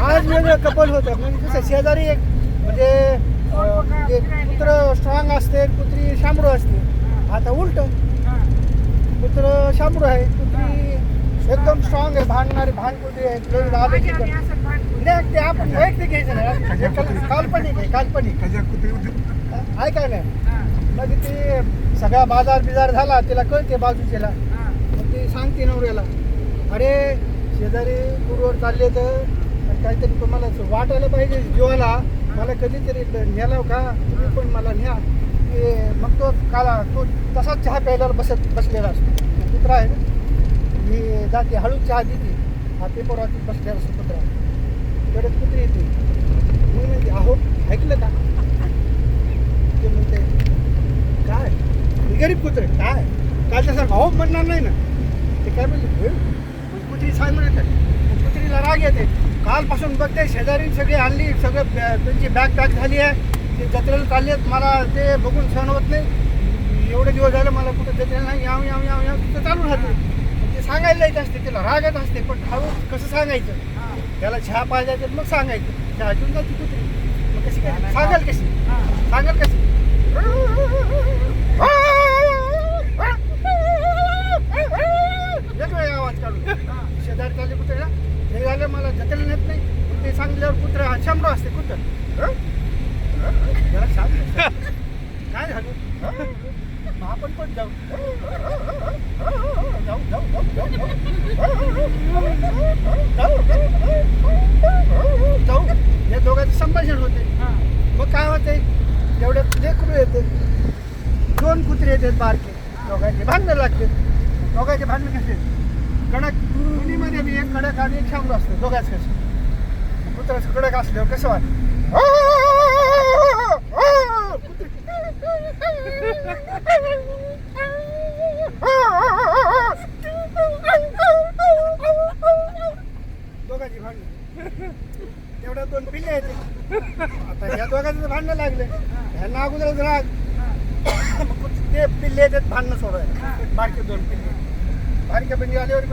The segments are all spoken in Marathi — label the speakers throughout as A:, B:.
A: आज वेगळं कपल होतं. म्हणजे कसं शेजारी एक म्हणजे कुत्र स्ट्रॉंग असते, कुत्री शांबरू असते. आता उलट कुत्र शांबरू आहे, कुत्री एकदम स्ट्रॉंग आहे, भांडणारी कुत्री आहे. ते आपण वैयक्तिक घ्यायचं नाही, काल्पनिक आहे, काल्पनिक ऐकाय नाही. म्हणजे ते सगळा बाजार झाला, तिला कळते बाजूच्याला, मग ती सांगते नवऱ्याला, अरे शेजारी टूरवर चालले तर काहीतरी तुम्हाला वाटायला पाहिजे जीवाला, मला कधीतरी न्याला का तुम्ही पण मला न्या. मग तो तसाच चहा प्यायला बसलेला असतो. कुत्रा आहे ना, मी जाते हळू चहा देते, हा पेपरवरती बसलेला असतो कुत्रा. तिकडे कुत्री येते, मी म्हणते अहो ऐकलं का, ते म्हणते काय मी गरीब कुत्रे काय कालच्यासारखं अहो म्हणणार नाही ना. ते काय म्हणते कुत्री सांग म्हणत, कुत्रीला राग येते. कालपासून बघते शेजारी सगळी आणली, सगळं त्यांची बॅग पॅक झाली आहे, ते जत्रेला चालली आहेत. मला ते बघून सहन होत नाही, एवढे दिवस झालं मला कुठं जत्रेला नाही याव याव याव याव तिथं चालू राहते. ते सांगायला येत असते, तिला राग येत असते, पण हळू कसं सांगायचं, त्याला चहा पाहिजे तर मग सांगायचं. चहा घेऊन जायची कुत्री, मग कशी काय सांगाल, कशी वेगवेगळे आवाज काढून शेजारी चालले कुत्र्याला, हे झालं मला जत्रेला नेत नाही. ते सांगितल्यावर कुत्रा हा शंभर असते कुत्र जरा शांत काय झालं, आपण पण जाऊ जाऊ जाऊ जाऊ जाऊ जाऊ या दोघांचे संभाषण होते. मग काय होते, तेवढ्यात लेकरू येते, दोन कुत्रे येतात बारके, दोघांचे भांडणं लागते. दोघांचे भांडणं कसे, कडक दोन्हीमध्ये मी एक कडक आणि एक शांबरू असतो. दोघांच कसं कुत्र्याचं कडक असल्यावर कसं वाटतं, दोघांची भांडणं. तेवढ्या दोन पिल्ले येते. आता ह्या दोघांचं भांडणं लागले, ह्यांना अगोदरच राग, ते पिल्ले येतात भांडणं सोडायला. बारके दोन पिल्ले बारक्या पिल्ली आल्यावर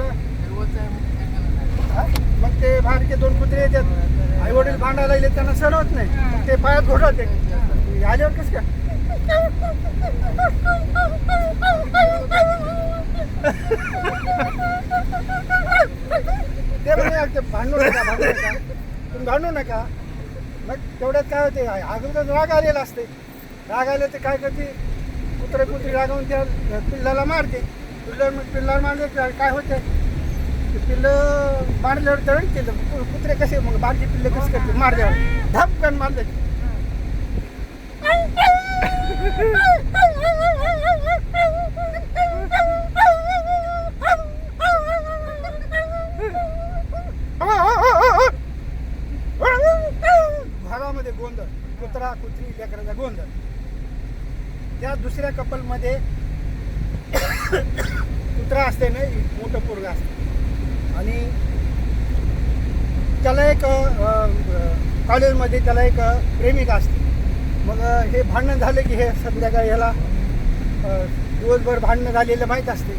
A: मग ते बारके दोन कुत्रे येतात. आई वडील भांडायला लागले, त्यांना सहन होत नाही, मग ते पायात घोडवते. आल्यावर कसं काय ते म्हणजे भांडू नका, तुम्ही भांडू नका. मग तेवढ्यात काय होते, अगोदर राग आलेला असते. राग आले तर काय करते, कुत्री रागावून त्या पिल्लाला मारते. पिल्लाला मारले काय होते, पिल्लं मारल्यावर तळण केलं. कुत्रे कसे मग बारकी पिल्ले कसे करते, मारल्यावर धपकन मारले. घरामध्ये गोंधळ, कुत्रा कुत्री लेकराचा गोंधळ. त्या दुसऱ्या कपलमध्ये कुत्रा असते ना, मोठं पोरगं असते आणि त्याला एक कॉलेजमध्ये त्याला एक प्रेमिका असते. मग हे भांडणं झालं की हे संध्याकाळी ह्याला दिवसभर भांडणं झालेलं माहीत असते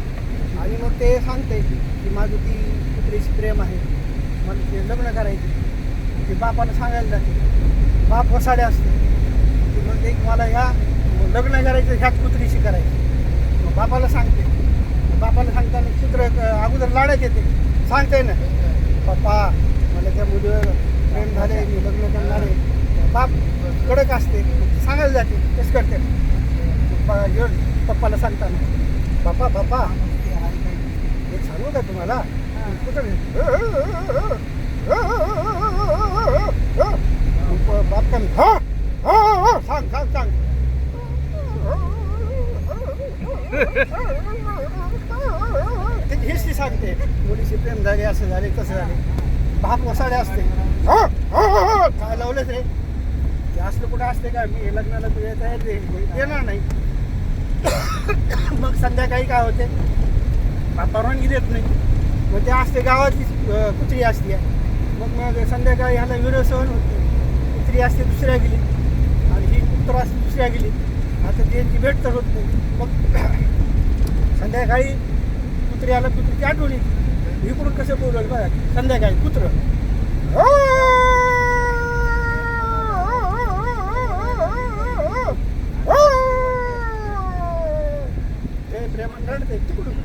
A: आणि मग ते सांगते की माझं ती कुत्रीची प्रेम आहे, मला ते लग्न करायचे. ते बापाला सांगायला जाते, बाप वसाडे असते. ती म्हणते की मला ह्या लग्न करायचं ह्याच कुत्रीशी करायचं. मग बापाला सांगते, बापाला सांगताना कुत्र अगोदर लाडायचे येते, सांगते ना पप्पा मला त्या मुलीवर प्रेम झाले, मी लग्न करणार आहे. बाप कडक असते, सांगायला जाते, कसं करते पप्पाला सांगताना, पप्पा एक सांगू का तुम्हाला, कुठं बाप का सांग सांग सांग हिस्ट्री सांगते, मुलीशी प्रेम झाले, असं झाले, तसं झाले. बाप वसाडे असते, काय लावलेच रे, ते असलं कुठं असते का, मी लग्नाला येणार नाही. मग संध्याकाळी काय होते, परवानगी देत नाही. मग ते असते गावातली कुत्री असते. मग संध्याकाळी ह्याला व्हिडिओ सहन होते, कुत्री असते दुसऱ्या गेली आणि ही कुत्रा असते दुसऱ्या गेली. आता त्यांची भेट तर होत नाही. मग संध्याकाळी कुत्र्याला कुत्रीची आठवण येते, इकडून कसं बोलवलं बघा संध्याकाळी कुत्र ते प्रेमान रडते तिकडून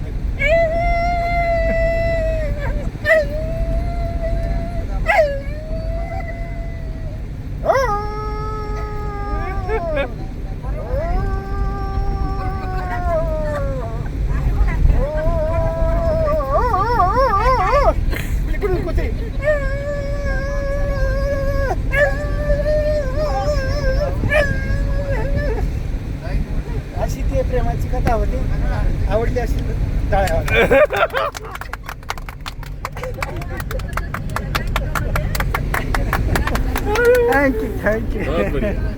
A: तिकडून कुत्रे अशी ती प्रेमाची कथा होती आवडली अशी टाळ्या थँक्यू
B: बहुत बढ़िया.